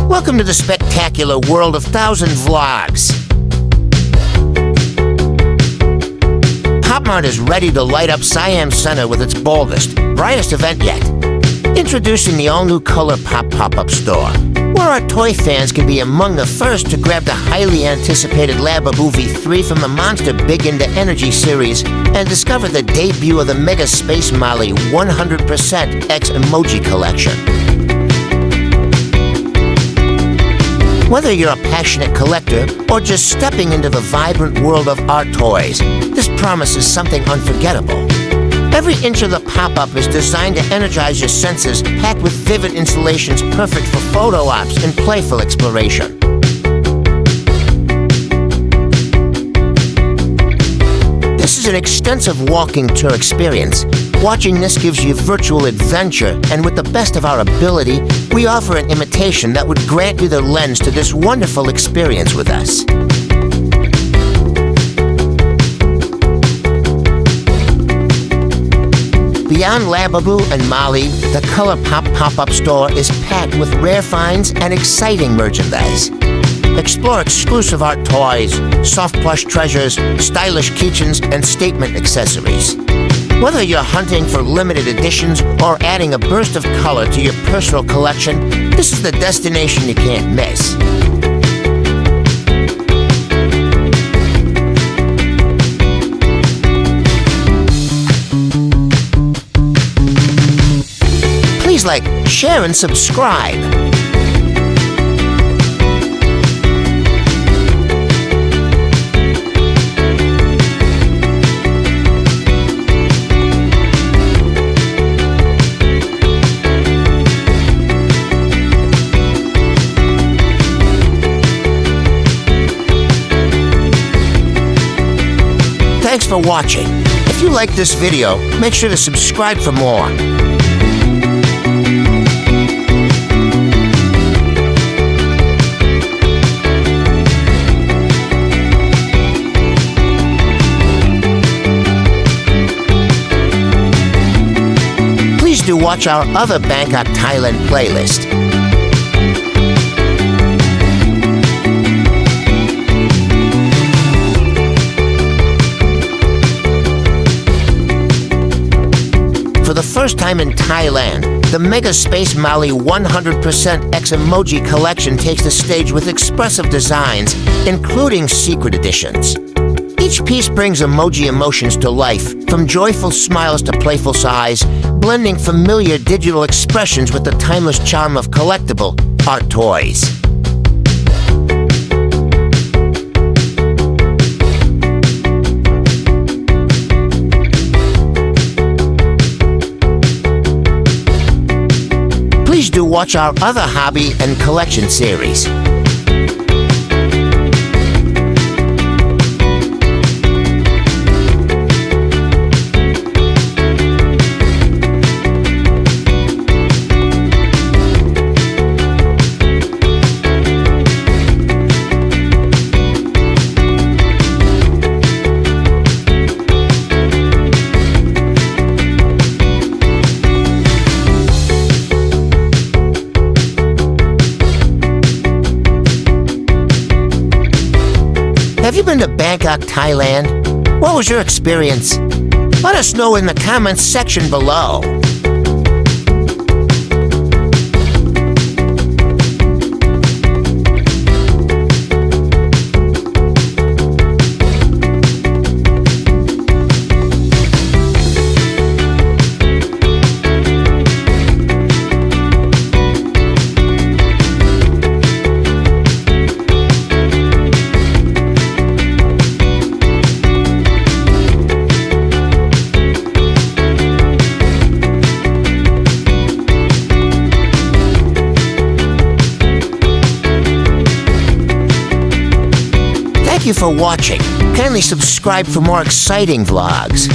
Welcome to the spectacular world of 1,000 vlogs. PopMart is ready to light up Siam Center with its boldest, brightest event yet. Introducing the all-new Color Pop pop-up store, where our toy fans can be among the first to grab the highly anticipated Lababoo V3 from the Monster Big Into Energy series and discover the debut of the Mega Space Molly 100% X Emoji Collection. Whether you're a passionate collector or just stepping into the vibrant world of art toys, this promises something unforgettable. Every inch of the pop-up is designed to energize your senses, packed with vivid installations perfect for photo ops and playful exploration. This is an extensive walking tour experience. Watching this gives you virtual adventure, and with the best of our ability, we offer an imitation that would grant you the lens to this wonderful experience with us. Beyond Lababoo and Molly, the Color Pop pop-up store is packed with rare finds and exciting merchandise. Explore exclusive art toys, soft plush treasures, stylish keychains, and statement accessories. Whether you're hunting for limited editions or adding a burst of color to your personal collection, this is the destination you can't miss. Please like, share, and subscribe. Thanks for watching. If you like this video, make sure to subscribe for more. Please do watch our other Bangkok, Thailand playlist. For the first time in Thailand, the Mega Space Molly 100% X Emoji Collection takes the stage with expressive designs, including secret editions. Each piece brings emoji emotions to life, from joyful smiles to playful sighs, blending familiar digital expressions with the timeless charm of collectible art toys. Please do watch our other hobby and collection series. Have you been to Bangkok, Thailand? What was your experience? Let us know in the comments section below. Thank you for watching. Kindly subscribe for more exciting vlogs.